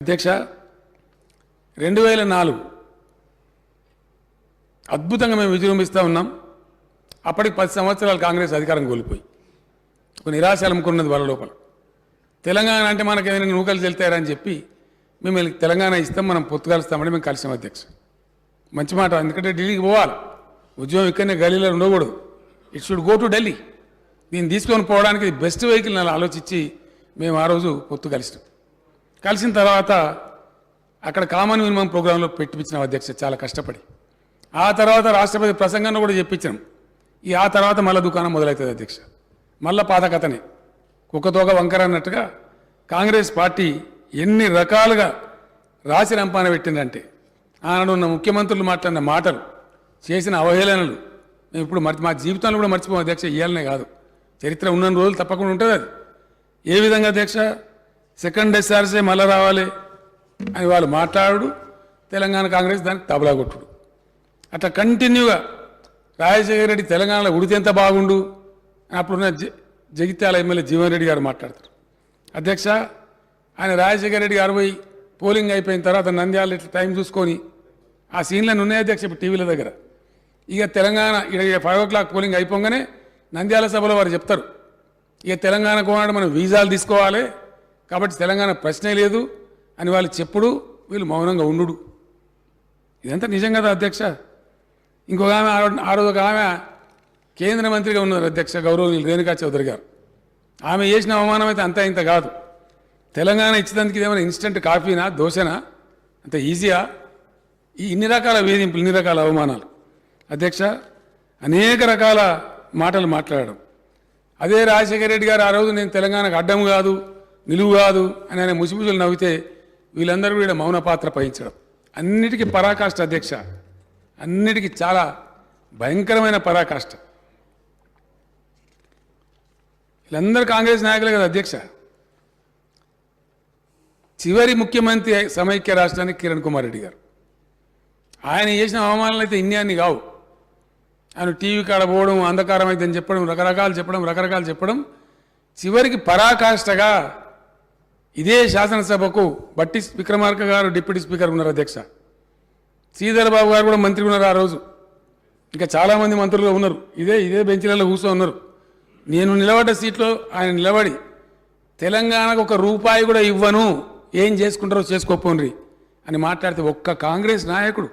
అధ్యక్ష 2004 అద్భుతంగా మేము విజృంభిస్తూ ఉన్నాం. అప్పటికి 10 సంవత్సరాలు కాంగ్రెస్ అధికారం కోల్పోయి ఒక నిరాశ అలుముకున్నది వాళ్ళ లోపల. తెలంగాణ అంటే మనకు ఏదైనా నూకలు చెల్తారని చెప్పి మేము తెలంగాణ ఇస్తాం, మనం పొత్తు కలుస్తామని మేము కలిసాం. అధ్యక్ష మంచి మాట, ఎందుకంటే ఢిల్లీకి పోవాలి, ఉద్యోగం ఇక్కడనే గలీలో ఉండకూడదు, it should go to Delhi. దీన్ని తీసుకొని పోవడానికి బెస్ట్ వెహికల్ అని ఆలోచించి మేము ఆ రోజు పొత్తు కలిసినాం. కలిసిన తర్వాత అక్కడ కామన్ మినిమం ప్రోగ్రాంలో పెట్టించినాం అధ్యక్ష, చాలా కష్టపడి. ఆ తర్వాత రాష్ట్రపతి ప్రసంగాన్ని కూడా చెప్పించాం. ఆ తర్వాత మళ్ళీ దుకాణం మొదలవుతుంది అధ్యక్ష, మళ్ళీ పాత కథనే, కుక్కతోక వంకర అన్నట్టుగా కాంగ్రెస్ పార్టీ ఎన్ని రకాలుగా రాసి రంపాన పెట్టిందంటే, ఆనాడు ఉన్న ముఖ్యమంత్రులు మాట్లాడిన మాటలు, చేసిన అవహేళనలు మేము ఇప్పుడు మా జీవితంలో కూడా మర్చిపోం అధ్యక్ష. ఇయ్యాలనే కాదు, చరిత్ర ఉన్న రోజులు తప్పకుండా ఉంటుంది అది. ఏ విధంగా అధ్యక్ష, సెకండ్ ఎస్ఆర్సీ మళ్ళీ రావాలి అని వాళ్ళు మాట్లాడు, తెలంగాణ కాంగ్రెస్ దానికి తబలా కొట్టుడు, అట్లా కంటిన్యూగా రాజశేఖర రెడ్డి తెలంగాణలో ఉడితే ఎంత బాగుండు అని అప్పుడున్న జగిత్యాల ఎమ్మెల్యే జీవన్ రెడ్డి గారు మాట్లాడతారు. అధ్యక్ష ఆయన రాజశేఖర రెడ్డి గారు పోయి పోలింగ్ అయిపోయిన తర్వాత నంద్యాల ఇట్లా టైం చూసుకొని ఆ సీన్లను ఉన్నాయి అధ్యక్ష ఇప్పుడు టీవీల దగ్గర. ఇక తెలంగాణ ఇక్కడ 5 o'clock పోలింగ్ అయిపోగానే నంద్యాల సభలో వారు చెప్తారు, ఇక తెలంగాణ కోనాడు మనం వీసాలు తీసుకోవాలి కాబట్టి తెలంగాణ ప్రశ్నే లేదు అని వాళ్ళు చెప్పుడు, వీళ్ళు మౌనంగా ఉండు. ఇదంతా నిజం కదా అధ్యక్ష. ఇంకొక ఆమె ఆ రోజు ఒక ఆమె కేంద్ర మంత్రిగా ఉన్నారు అధ్యక్ష, గౌరవనీయులు రేణుకా చౌదరి గారు. ఆమె చేసిన అవమానం అయితే అంతా ఇంత కాదు. తెలంగాణ ఇచ్చేందుకు ఇదేమైనా ఇన్స్టెంట్ కాఫీనా, దోశనా, అంత ఈజీయా? ఇన్ని రకాల వేధింపులు, ఇన్ని రకాల అవమానాలు అధ్యక్ష, అనేక రకాల మాటలు మాట్లాడడం. అదే రాజశేఖర రెడ్డి గారు ఆ రోజు నేను తెలంగాణకు అడ్డం కాదు, నిలువు కాదు అని ఆయన ముసిముసులు నవ్వితే వీళ్ళందరూ కూడా మౌన పాత్ర వహించడం, అన్నిటికీ పరాకాష్ట అధ్యక్ష, అన్నిటికీ చాలా భయంకరమైన పరాకాష్ట. వీళ్ళందరూ కాంగ్రెస్ నాయకులే కదా అధ్యక్ష. చివరి ముఖ్యమంత్రి సమైక్య రాష్ట్రానికి కిరణ్ కుమార్ రెడ్డి గారు, ఆయన చేసిన అవమానాలు అయితే ఇన్ని అన్ని కావు. ఆయన టీవీ కాడ పోవడం, అంధకారం అయితే అని చెప్పడం, రకరకాలు చెప్పడం, చివరికి పరాకాష్ఠగా ఇదే శాసనసభకు బట్టి విక్రమార్క గారు డిప్యూటీ స్పీకర్ ఉన్నారు అధ్యక్ష, శ్రీధర్ బాబు గారు కూడా మంత్రి ఉన్నారు ఆ రోజు, ఇంకా చాలామంది మంత్రులు ఉన్నారు, ఇదే బెంచీలలో కూర్చో ఉన్నారు. నేను నిలబడ్డ సీట్లో ఆయన నిలబడి తెలంగాణకు ₹1 కూడా ఇవ్వను, ఏం చేసుకుంటారో చేసుకోపోండి అని మాట్లాడితే ఒక్క కాంగ్రెస్ నాయకుడు,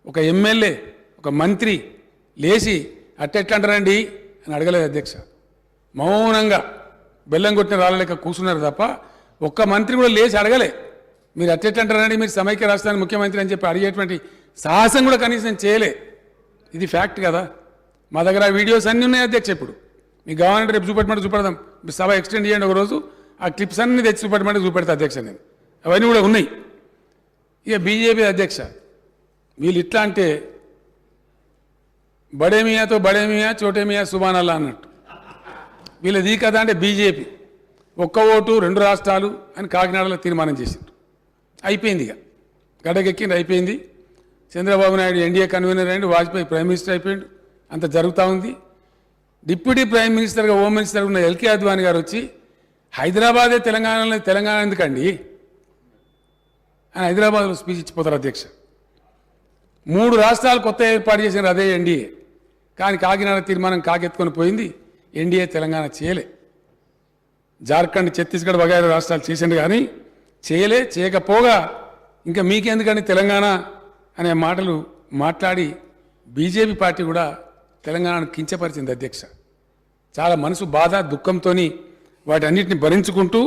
ఒక ఎమ్మెల్యే, ఒక మంత్రి లేచి అట్టెట్లంటారండి అని అడగలేదు అధ్యక్ష. మౌనంగా బెల్లం కొట్టిన రాళ్ళలేక కూర్చున్నారు తప్ప ఒక్క మంత్రి కూడా లేచి అడగలే, మీరు అట్టెట్లంటారండి, మీరు సమైక్య రాష్ట్రానికి ముఖ్యమంత్రి అని చెప్పి అడిగేటువంటి సాహసం కూడా కనీసం చేయలే. ఇది ఫ్యాక్ట్ కదా. మా దగ్గర ఆ వీడియోస్ అన్నీ ఉన్నాయి అధ్యక్ష. ఇప్పుడు మీకు కావాలంటే రేపు చూపెడదాం, సభ ఎక్స్టెండ్ చేయండి ఒక రోజు, ఆ క్లిప్స్ అన్నీ తెచ్చి చూపెడతా అధ్యక్ష. నేను అవన్నీ కూడా ఉన్నాయి. ఇక బీజేపీ అధ్యక్ష, వీళ్ళు ఇట్లా అంటే బడేమియాతో బడేమియా చోటేమియా సుబానల్లా అన్నట్టు వీళ్ళది కదా. అంటే బీజేపీ ఒక్క ఓటు 2 రాష్ట్రాలు అని కాకినాడలో తీర్మానం చేసింది, అయిపోయింది. ఇక గడకెక్కింది, అయిపోయింది. చంద్రబాబు నాయుడు ఎన్డీఏ కన్వీనర్ అయ్యిండు, వాజ్పేయి ప్రైమ్ మినిస్టర్ అయిపోయిండు, అంత జరుగుతూ ఉంది. డిప్యూటీ ప్రైమ్ మినిస్టర్గా, హోమ్ మినిస్టర్గా ఉన్న ఎల్కే అద్వానీ గారు వచ్చి హైదరాబాదే తెలంగాణలో, తెలంగాణ ఎందుకండి అని హైదరాబాద్లో స్పీచ్ ఇచ్చిపోతారు అధ్యక్ష. 3 రాష్ట్రాలు కొత్త ఏర్పాటు చేసిన అదే ఎన్డీఏ, కానీ కాకినాడ తీర్మానం కాకెత్తుకొని పోయింది, ఎన్డీఏ తెలంగాణ చేయలే. జార్ఖండ్, ఛత్తీస్గఢ్ వగైరా రాష్ట్రాలు చేసిండు కానీ చేయకపోగా ఇంకా మీకెందుకండి తెలంగాణ అనే మాటలు మాట్లాడి బీజేపీ పార్టీ కూడా తెలంగాణను కించపరిచింది అధ్యక్ష. చాలా మనసు బాధ, దుఃఖంతో వాటన్నిటిని భరించుకుంటూ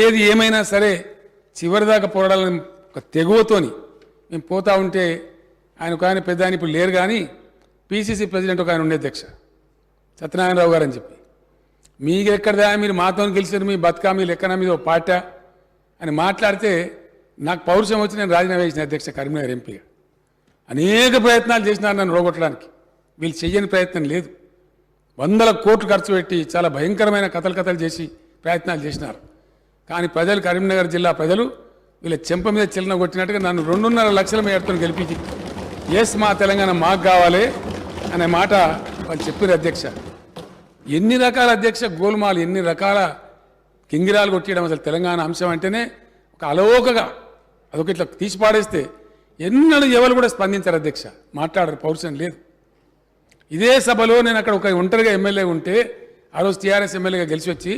ఏది ఏమైనా సరే చివరిదాకా పోరాడాలని ఒక తెగువతోని మేము పోతా ఉంటే, ఆయన ఒక ఆయన పెద్ద ఆయన ఇప్పుడు లేరు కానీ పీసీసీ ప్రెసిడెంట్ ఒక ఆయన ఉండే అధ్యక్ష, సత్యనారాయణరావు గారు అని చెప్పి, మీకెక్కడదా మీరు మాతో గెలిచారు, మీ బతుకా మీ లెక్కన మీద ఒక పార్టీ అని మాట్లాడితే నాకు పౌరుషం వచ్చి నేను రాజీనామా చేసిన అధ్యక్ష, కరీంనగర్ ఎంపీగా. అనేక ప్రయత్నాలు చేసినారు నన్ను రోగొట్టడానికి, వీళ్ళు చెయ్యని ప్రయత్నం లేదు. 100 కోట్లు ఖర్చు పెట్టి చాలా భయంకరమైన కథలు చేసి ప్రయత్నాలు చేసినారు. కానీ ప్రజలు, కరీంనగర్ జిల్లా ప్రజలు వీళ్ళ చెంప మీద చిల్లన కొట్టినట్టుగా నన్ను 2.5 లక్షల మేరతో గెలిపించి ఎస్ మా తెలంగాణ మాకు కావాలి అనే మాట వాళ్ళు చెప్పారు అధ్యక్ష. ఎన్ని రకాల అధ్యక్ష గోల్మాలు, ఎన్ని రకాల కింగిరాలు కొట్టేయడం. అసలు తెలంగాణ అంశం అంటేనే ఒక అలవోకగా అదొక ఇట్లా తీసి పాడేస్తే ఎన్నడూ ఎవరు కూడా స్పందించారు అధ్యక్ష, మాట్లాడరు, పౌరుషం లేదు. ఇదే సభలో నేను అక్కడ ఒక ఒంటరిగా ఎమ్మెల్యే ఉంటే ఆ రోజు టీఆర్ఎస్ ఎమ్మెల్యేగా గెలిచి వచ్చి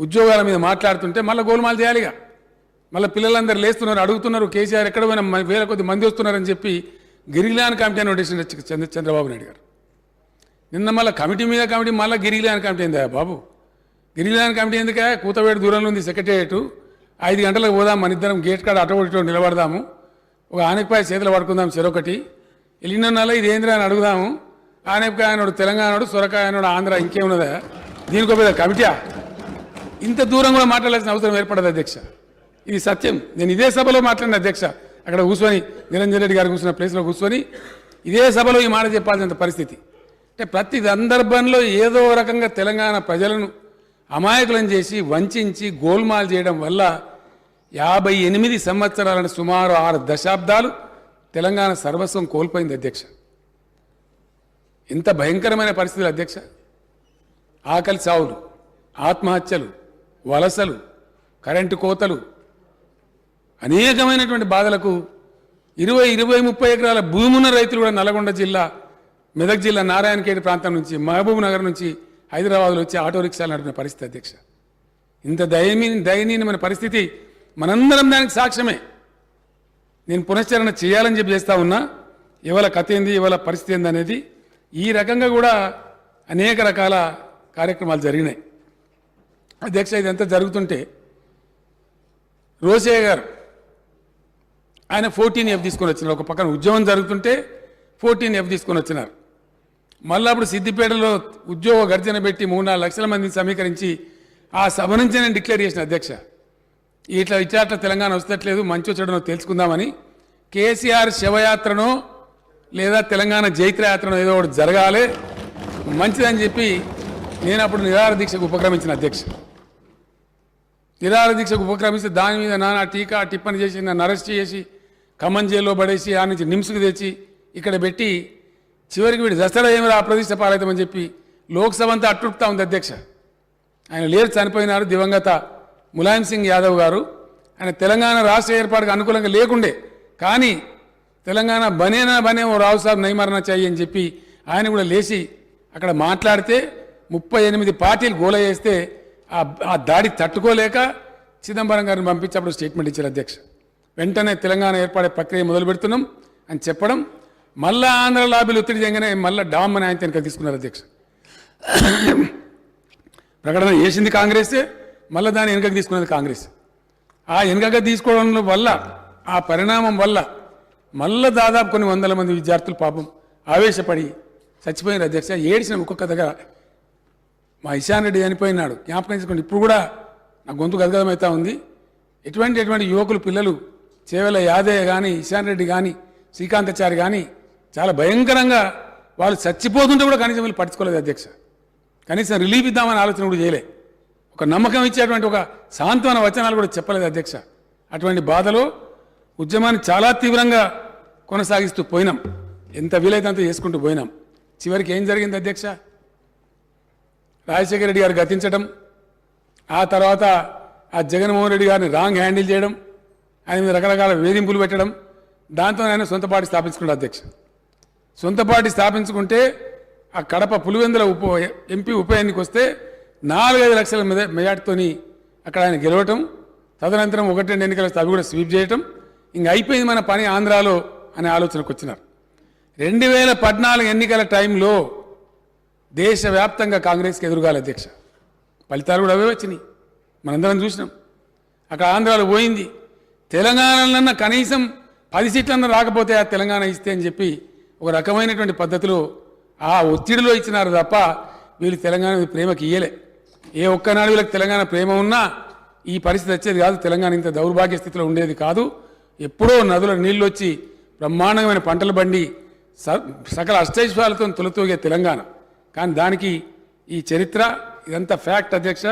ఉద్యోగాల మీద మాట్లాడుతుంటే మళ్ళీ గోల్మాల్ చేయాలిగా, మళ్ళీ పిల్లలందరూ లేస్తున్నారు, అడుగుతున్నారు కేసీఆర్ ఎక్కడ పోయినా వేల కొద్ది మంది వస్తున్నారని చెప్పి గిరిగిలాన్ కమిటీ అని నోటీస్ చంద్రబాబు నాయుడు గారు. నిన్న మళ్ళీ కమిటీ మీద కమిటీ మళ్ళీ గిరిగిలాన్ కమిటీ ఏందా బాబు? గిరిగిలాన్ కమిటీ ఎందుకే? కూతవేడు దూరంలో ఉంది సెక్రటేరియట్, 5 గంటలకు పోదాం, మన ఇద్దరం గేట్ కాడ అటో నిలబడదాము, ఒక ఆనపకాయ చేతులు పడుకుందాం చెరొకటి, వెళ్ళిన నెల ఇది ఏంద్రా అని అడుగుదాము. ఆనపకాయ అన్నాడు తెలంగాణడు, సొరకాయ అన్నాడు ఆంధ్ర, ఇంకేమున్నదా? దీనికి ఒక కమిటీయా? ఇంత దూరం కూడా మాట్లాడాల్సిన అవసరం ఏర్పడదు అధ్యక్ష. ఇది సత్యం. నేను ఇదే సభలో మాట్లాడిన అధ్యక్ష, అక్కడ కూర్చొని నిరంజన్ రెడ్డి గారు కూర్చున్న ప్లేస్లో కూర్చొని ఇదే సభలో ఈ మాట చెప్పాల్సిన పరిస్థితి. అంటే ప్రతి సందర్భంలో ఏదో రకంగా తెలంగాణ ప్రజలను అమాయకులను చేసి వంచి గోల్మాల్ చేయడం వల్ల 58 సంవత్సరాలను సుమారు 6 దశాబ్దాలు తెలంగాణ సర్వస్వం కోల్పోయింది అధ్యక్ష. ఎంత భయంకరమైన పరిస్థితులు అధ్యక్ష. ఆకలి చావులు, ఆత్మహత్యలు, వలసలు, కరెంటు కోతలు, అనేకమైనటువంటి బాధలకు 20-30 ఎకరాల భూమి ఉన్న రైతులు కూడా నల్గొండ జిల్లా, మెదక్ జిల్లా నారాయణఖేడ్ ప్రాంతం నుంచి, మహబూబ్ నగర్ నుంచి హైదరాబాద్లో వచ్చి ఆటో రిక్షాలు నడిపిన పరిస్థితి అధ్యక్ష. ఇంత దయనీయమైన పరిస్థితి, మనందరం దానికి సాక్ష్యమే. నేను పునశ్చరణ చేయాలని చెప్పి చేస్తా ఉన్నా. ఇవాళ కథ ఏంది, ఇవాళ పరిస్థితి ఏంది అనేది ఈ రకంగా కూడా అనేక రకాల కార్యక్రమాలు జరిగినాయి అధ్యక్ష. ఇదంతా జరుగుతుంటే రోసయ్య గారు ఆయన 14F తీసుకొని వచ్చినారు. ఒక పక్కన ఉద్యమం జరుగుతుంటే 14F తీసుకొని వచ్చినారు. మళ్ళీ అప్పుడు సిద్దిపేటలో ఉద్యోగ గర్జన పెట్టి 3-4 లక్షల మందిని సమీకరించి ఆ సభ నుంచి నేను డిక్లేర్ చేసిన అధ్యక్ష, ఇట్లా తెలంగాణ వస్తట్లేదు, మంచి వచ్చడనో తెలుసుకుందామని. కేసీఆర్ శవయాత్రనో లేదా తెలంగాణ జైత్రయాత్రనో ఏదో ఒకటి జరగాలి మంచిదని చెప్పి నేను అప్పుడు నిరాహార దీక్షకు ఉపక్రమించిన అధ్యక్ష. నిరాహార దీక్షకు ఉపక్రమిస్తే దాని మీద నానా టీకా టిప్పని చేసి నన్ను అరెస్ట్ చేసి ఖమ్మం జైల్లో పడేసి ఆ నుంచి నిమ్స్కి తెచ్చి ఇక్కడ పెట్టి చివరికి వీడు దసరా ఏమి రా ప్రతిష్ట పాలవుతామని చెప్పి లోక్సభ అంతా అట్టుడుపుతా ఉంది అధ్యక్ష. ఆయన లేరు, చనిపోయినారు దివంగత ములాయం సింగ్ యాదవ్ గారు. ఆయన తెలంగాణ రాష్ట్ర ఏర్పాటుకు అనుకూలంగా లేకుండే, కానీ తెలంగాణ బనే ఓ రావు సాబ్ నైమరణ చెయ్యి అని చెప్పి ఆయన కూడా లేచి అక్కడ మాట్లాడితే 38 పార్టీలు గోల చేస్తే ఆ దాడి తట్టుకోలేక చిదంబరం గారిని పంపించి స్టేట్మెంట్ ఇచ్చారు అధ్యక్ష. వెంటనే తెలంగాణ ఏర్పడే ప్రక్రియ మొదలు పెడుతున్నాం అని చెప్పడం, మళ్ళా ఆంధ్ర లాబీలు ఒత్తిడి చేయగానే మళ్ళీ డామ్ అని ఆయన వెనక తీసుకున్నారు అధ్యక్ష. ప్రకటన చేసింది కాంగ్రెసే, మళ్ళీ దాన్ని వెనుకకు తీసుకున్నది కాంగ్రెస్. ఆ వెనుకగా తీసుకోవడం వల్ల, ఆ పరిణామం వల్ల మళ్ళీ దాదాపు కొన్ని 100 మంది విద్యార్థులు పాపం ఆవేశపడి చచ్చిపోయిన అధ్యక్ష. ఏడిసిన ఒక్కొక్క దగ్గర మా ఇషాన్ రెడ్డి చనిపోయినాడు, జ్ఞాపకం చేసుకోండి. ఇప్పుడు కూడా నా గొంతు గదగదమవుతా ఉంది. ఎటువంటి యువకులు, పిల్లలు, చేవెల యాదయ్య కానీ, ఇషాన్ రెడ్డి కానీ, శ్రీకాంతాచారి కానీ చాలా భయంకరంగా వాళ్ళు చచ్చిపోతుంటే కూడా కనీసం వీళ్ళు పట్టించుకోలేదు అధ్యక్ష. కనీసం రిలీఫ్ ఇద్దామని ఆలోచన కూడా చేయలే. ఒక నమ్మకం ఇచ్చేటువంటి ఒక సాంత్వన వచనాలు కూడా చెప్పలేదు అధ్యక్ష. అటువంటి బాధలో ఉద్యమాన్ని చాలా తీవ్రంగా కొనసాగిస్తూ పోయినాం, ఎంత వీలైతే అంత చేసుకుంటూ పోయినాం. చివరికి ఏం జరిగింది అధ్యక్ష? రాజశేఖర రెడ్డి గారు గతించడం, ఆ తర్వాత ఆ జగన్మోహన్ రెడ్డి గారిని రాంగ్ హ్యాండిల్ చేయడం, ఆయన మీద రకరకాల వేధింపులు పెట్టడం, దాంతో ఆయన సొంత పార్టీ స్థాపించుకున్నాడు అధ్యక్ష. సొంత పార్టీ స్థాపించుకుంటే ఆ కడప పులివెందుల ఎంపీ ఉప ఎన్నిక వస్తే 4-5 లక్షల మెజార్టీతోని అక్కడ ఆయన గెలవటం, తదనంతరం 1-2 ఎన్నికల అవి కూడా స్వీప్ చేయటం, ఇంక అయిపోయింది మన పని ఆంధ్రాలో అనే ఆలోచనకు వచ్చినారు. 2014 ఎన్నికల టైంలో దేశవ్యాప్తంగా కాంగ్రెస్కి ఎదురుగాలి అధ్యక్ష. ఫలితాలు కూడా అవే వచ్చినాయి, మనందరం చూసినాం. అక్కడ ఆంధ్రాలో పోయింది. తెలంగాణలన్నా కనీసం 10 సీట్లన్నా రాకపోతే ఆ తెలంగాణ ఇస్తే అని చెప్పి ఒక రకమైనటువంటి పద్ధతిలో ఆ ఒత్తిడిలో ఇచ్చినారు తప్ప వీళ్ళు తెలంగాణ ప్రేమకి ఇయ్యలే. ఏ ఒక్కనాడు వీళ్ళకి తెలంగాణ ప్రేమ ఉన్నా ఈ పరిస్థితి వచ్చేది కాదు, తెలంగాణ ఇంత దౌర్భాగ్య స్థితిలో ఉండేది కాదు. ఎప్పుడో నదుల నీళ్ళు వచ్చి బ్రహ్మాండమైన పంటలు బండి సకల అష్టైశ్వర్యాలతో తొలతూగే తెలంగాణ. కానీ దానికి ఈ చరిత్ర ఇదంతా ఫ్యాక్ట్ అధ్యక్ష.